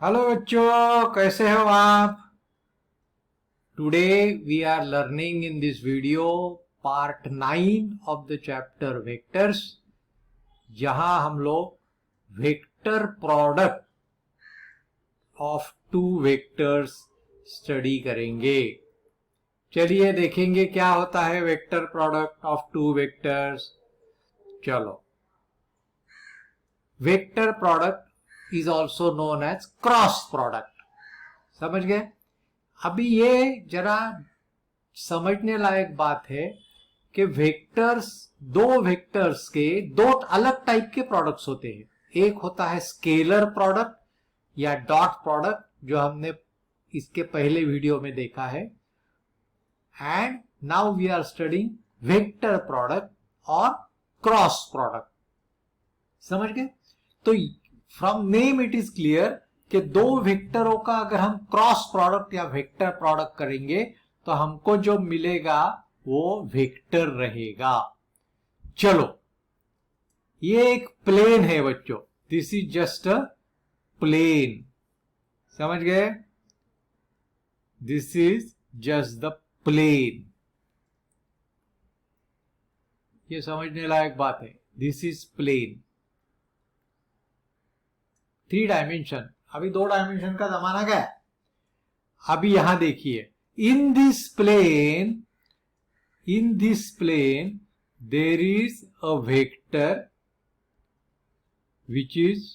Hello बच्चों, कैसे हो आप? Today we are learning in this video part 9 of the chapter vectors, जहां हम लोग vector product of two vectors study करेंगे। चलिए देखेंगे क्या होता है vector product of two vectors. चलो, vector product is also known as cross product. समझ गए? अभी ये जरा समझने लायक बात है कि वेक्टर्स, दो वेक्टर्स के दो अलग टाइप के प्रोडक्ट्स होते हैं। एक होता है स्केलर प्रोडक्ट या डॉट प्रोडक्ट, जो हमने इसके पहले वीडियो में देखा है, and now we are studying vector product और क्रॉस प्रोडक्ट। समझ गए? तो from name it is clear कि दो वेक्टरों का अगर हम क्रॉस प्रोडक्ट या वेक्टर प्रोडक्ट करेंगे तो हमको जो मिलेगा वो वेक्टर रहेगा। चलो, ये एक प्लेन है बच्चों, this is just a plane. समझ गए? This is just the plane. ये समझने लायक बात है। This is plane, 3 dimension. अभी 2 डायमेंशन का जमाना क्या है? अभी यहां देखिए, in this plane there is a vector which is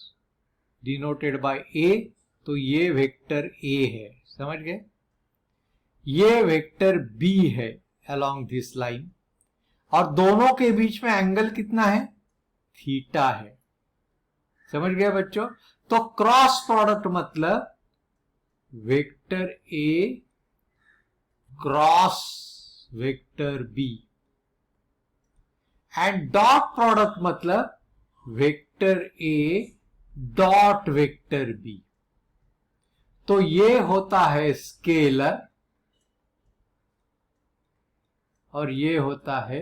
denoted by A. तो ये वेक्टर ए है। समझ गए? ये वेक्टर बी है अलोंग दिस लाइन, और दोनों के बीच में एंगल कितना है? थीटा है। समझ गए बच्चों? तो क्रॉस प्रोडक्ट मतलब vector A cross vector B, and dot product मतलब vector A dot vector B. तो ये होता है स्केलर और ये होता है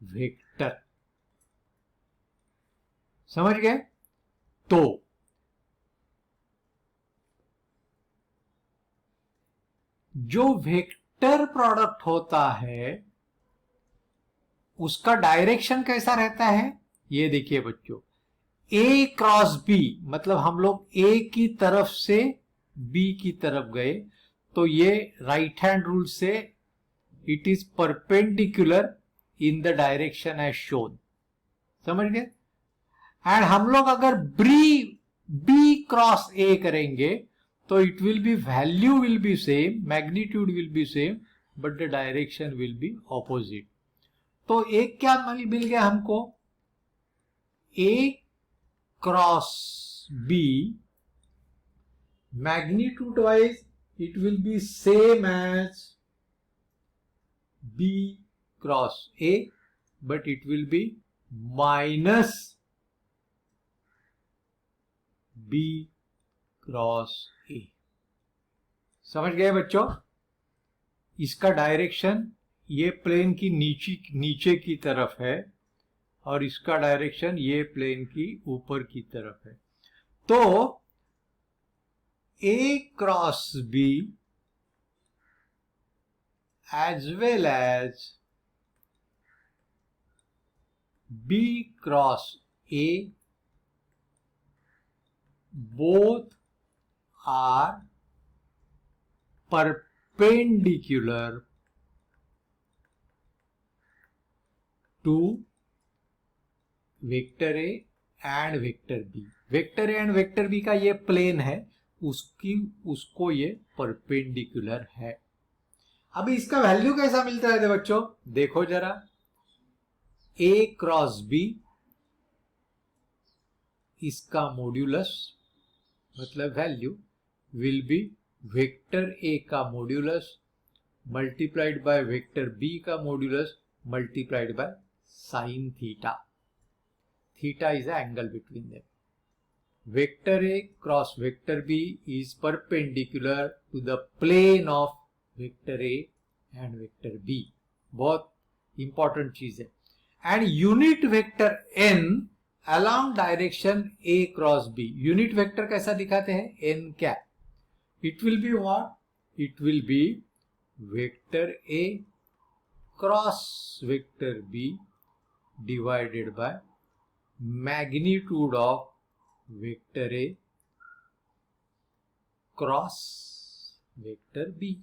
वेक्टर। समझ गए? तो जो वेक्टर प्रोडक्ट होता है उसका डायरेक्शन कैसा रहता है? ये देखिए बच्चों, ए क्रॉस बी मतलब हम लोग ए की तरफ से बी की तरफ गए, तो ये राइट हैंड रूल से it is perpendicular in the direction as shown. समझ गए? एंड हम लोग अगर बी क्रॉस ए करेंगे तो it will be, value will be same, magnitude will be same, but the direction will be opposite. तो एक क्या मिल गया हमको? A cross B, magnitude wise it will be same as B cross A, but it will be minus B cross A. समझ गए बच्चों? इसका डायरेक्शन ये प्लेन की नीचे की तरफ है और इसका डायरेक्शन ये प्लेन की ऊपर की तरफ है। तो A cross B as well as B cross A both are perpendicular to vector A and vector B. Vector A and vector B का ये प्लेन है, उसको ये परपेंडिकुलर है। अभी इसका वैल्यू कैसा मिलता है बच्चों? देखो जरा, ए क्रॉस बी, इसका मॉड्यूलस मतलब value will be vector A का modulus multiplied by vector B का modulus multiplied by sine theta. Theta is the angle between them. Vector A cross vector B is perpendicular to the plane of vector A and vector B. बहुत important चीज है। And unit vector N along direction A cross B, unit vector कैसा दिखाते हैं? n cap. It will be what? It will be vector A cross vector B divided by magnitude of vector A cross vector B.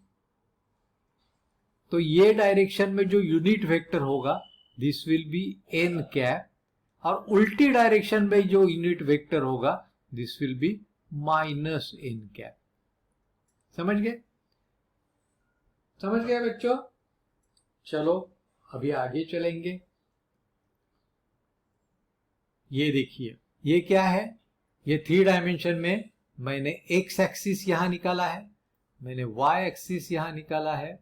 तो ये direction में जो unit vector होगा this will B n cap, और उल्टी direction में जो unit vector होगा this will be minus n cap. समझ गए? समझ गए बच्चों? चलो अभी आगे चलेंगे. ये देखिए, ये क्या है? ये 3 डायमेंशन में मैंने x एक्सिस यहां निकाला है, मैंने y एक्सिस यहां निकाला है,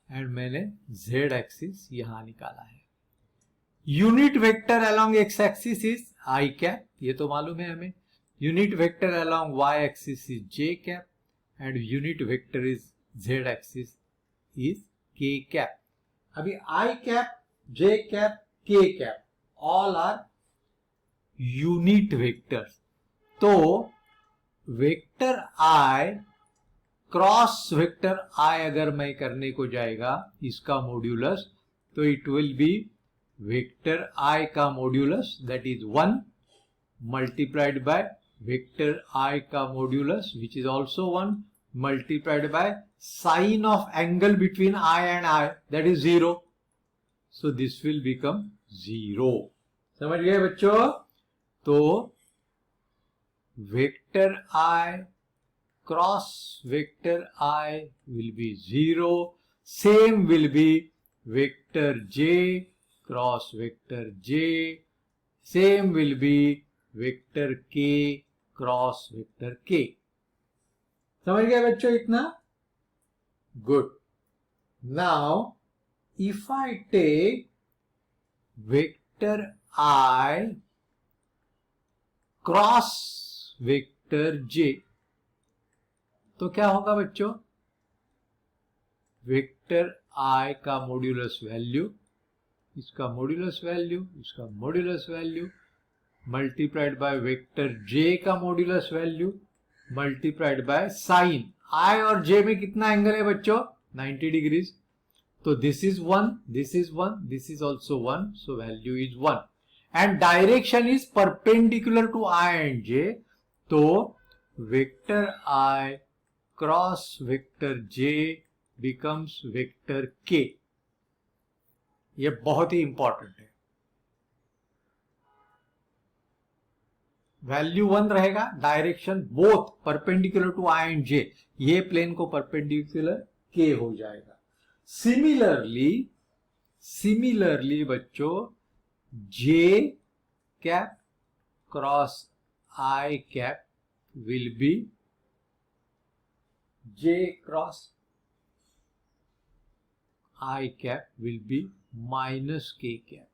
एंड मैंने z एक्सिस यहां निकाला है. Unit vector along x axis is i cap, ये तो मालूम है हमें. Unit vector along y axis is j cap, and unit vector is z axis is k cap. अभी i cap, j cap, k cap all are unit vectors. तो vector i cross vector i अगर मैं करने को जाएगा इसका modulus, तो it will be vector i का modulus that is 1 multiplied by vector i का modulus which is also 1 multiplied by sign of angle between i and i that is 0. So this will become 0. समझ गए बच्चों? तो vector i cross vector I will be 0. Same will be vector j cross vector j. Same will be vector k cross vector k. समझ गए बच्चों इतना? Good. Now, if I take vector I cross vector j, तो क्या होगा बच्चों? Vector i का modulus value, इसका मॉड्यूलस वैल्यू, इसका modulus value multiplied by vector j का modulus value multiplied by sign. i और j में कितना एंगल है बच्चों? 90 डिग्रीज. तो this is 1, this is 1, this is also 1, so value is 1. And direction is perpendicular to i and j. तो vector i cross vector j becomes vector k. ये बहुत ही इंपॉर्टेंट है. वैल्यू 1 रहेगा, direction both perpendicular to i and j, ये plane को perpendicular k हो जाएगा. सिमिलरली बच्चों j cap cross i cap will be j cross I cap will be minus k cap.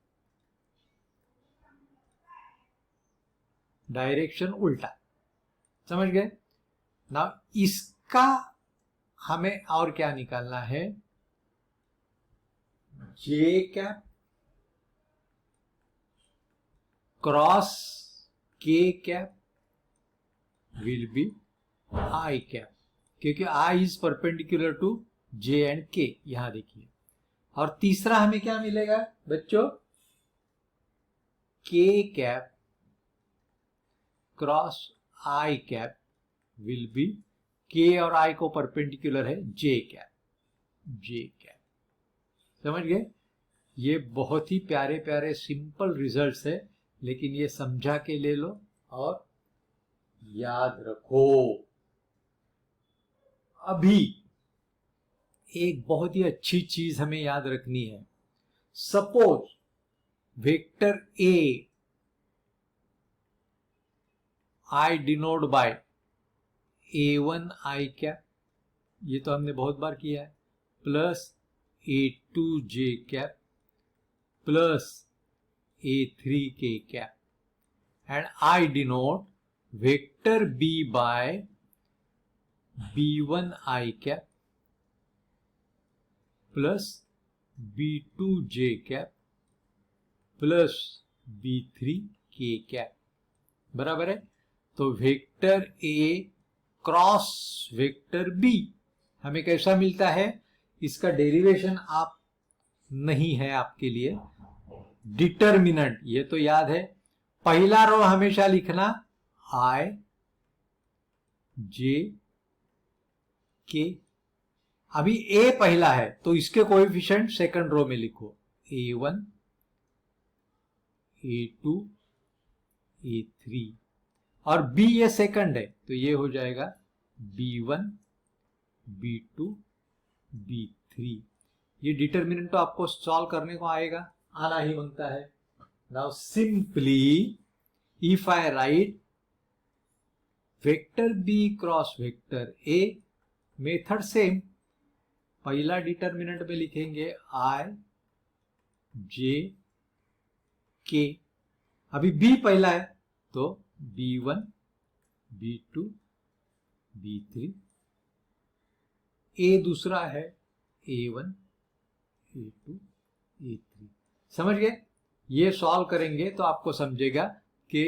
Direction उल्टा. समझ गए? ना इसका हमें और क्या निकालना है? j cap cross k cap will be I cap, क्योंकि I is perpendicular to J and K. यहां देखिए. और तीसरा हमें क्या मिलेगा बच्चों? K cap cross I cap will B, K और I को परपेंडिकुलर है J कैप. समझ गए? ये बहुत ही प्यारे प्यारे सिंपल रिजल्ट्स है, लेकिन ये समझा के ले लो और याद रखो. अभी एक बहुत ही अच्छी चीज हमें याद रखनी है. Suppose vector A I denote by A1 I cap, ये तो हमने बहुत बार किया है, plus A2 J cap plus A3 K cap, and I denote vector B by B1 I cap plus B2 J cap plus B3 K cap, बराबर है। तो vector A cross vector B हमें कैसा मिलता है, इसका डेरिवेशन आप नहीं है आपके लिए, डिटर्मिनेंट ये तो याद है। पहला रो हमेशा लिखना आई जे के, अभी ए पहला है तो इसके कोएफिशिएंट सेकंड रो में लिखो, A1 A2 A3, और बी ये सेकंड है तो ये हो जाएगा B1 B2 B3। ये डिटर्मिनेंट तो आपको सॉल्व करने को आएगा, आना ही बनता है। Now simply if I write vector B cross vector A, method same, पहला डिटर्मिनेंट में लिखेंगे आई जे के, अभी बी पहला है तो B1 B2 B3, ए दूसरा है A1 A2 A3, समझ गए। ये सॉल्व करेंगे तो आपको समझेगा कि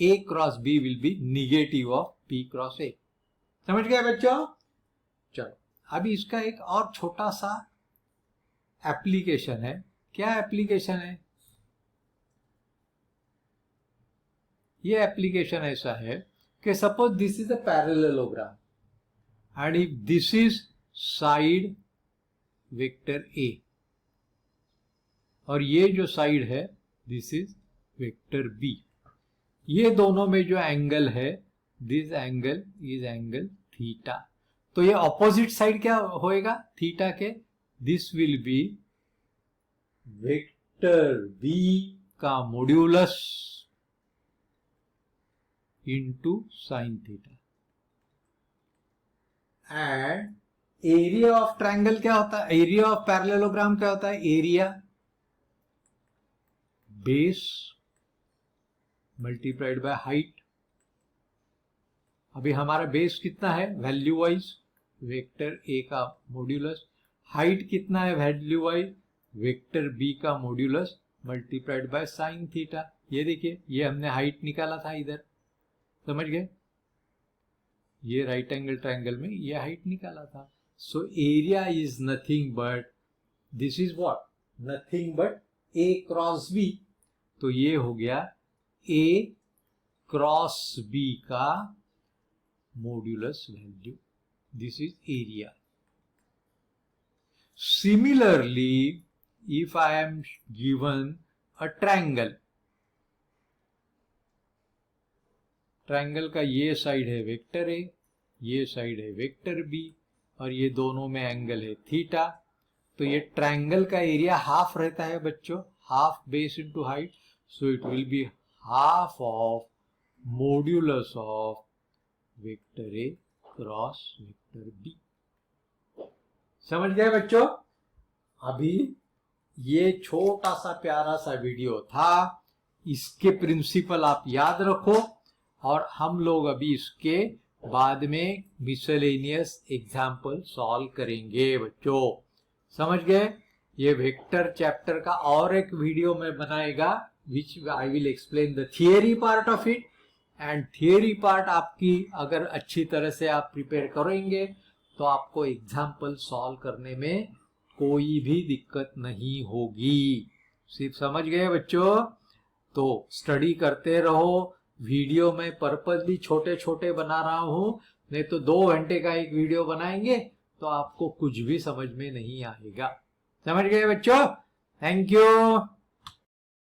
A cross B will be negative of P cross A, समझ गए बच्चों। चलो अभी इसका एक और छोटा सा एप्लीकेशन है। क्या एप्लीकेशन है, ये एप्लीकेशन ऐसा है कि suppose this is a parallelogram and if this is side vector A और ये जो साइड है दिस इज वेक्टर बी, ये दोनों में जो एंगल है this angle is angle theta, तो ये ऑपोजिट साइड क्या होएगा थीटा के, this will be vector B का modulus into sine theta. And area of triangle क्या होता है, एरिया ऑफ पैरेललोग्राम क्या होता है, area base multiplied by height. अभी हमारा बेस कितना है वैल्यू वाइज, वेक्टर ए का मॉड्यूलस, हाइट कितना है वैल्यू वाइज, वेक्टर बी का modulus multiplied by sine theta. ये देखिए ये हमने हाइट निकाला था इधर, समझ गए, ये राइट एंगल ट्रायंगल में ये हाइट निकाला था। So area is nothing but this is what, nothing but A cross B, तो ये हो गया ए क्रॉस बी का modulus value, this is area. Similarly, if I am given a triangle, triangle का ये साइड है वेक्टर ए, ये side है वेक्टर बी, और ये दोनों में एंगल है थीटा, तो ये ट्रायंगल का एरिया हाफ रहता है बच्चों, half base into height, so it will be half of modulus of vector A cross vector B. समझ गए बच्चों। अभी ये छोटा सा प्यारा सा वीडियो था, इसके प्रिंसिपल आप याद रखो, और हम लोग अभी इसके बाद में मिसलेनियस एग्जाम्पल सॉल्व करेंगे बच्चों, समझ गए। ये वेक्टर चैप्टर का और एक वीडियो में बनाएगा which I will explain the theory part of it, and theory part आपकी अगर अच्छी तरह से आप प्रिपेयर करेंगे तो आपको एग्जाम्पल सॉल्व करने में कोई भी दिक्कत नहीं होगी। सिर्फ समझ गए बच्चों। तो स्टडी करते रहो, वीडियो में पर्पसली छोटे छोटे बना रहा हूं, नहीं तो 2 घंटे का एक वीडियो बनाएंगे तो आपको कुछ भी समझ में नहीं आएगा। समझ गए बच्चों। Thank you.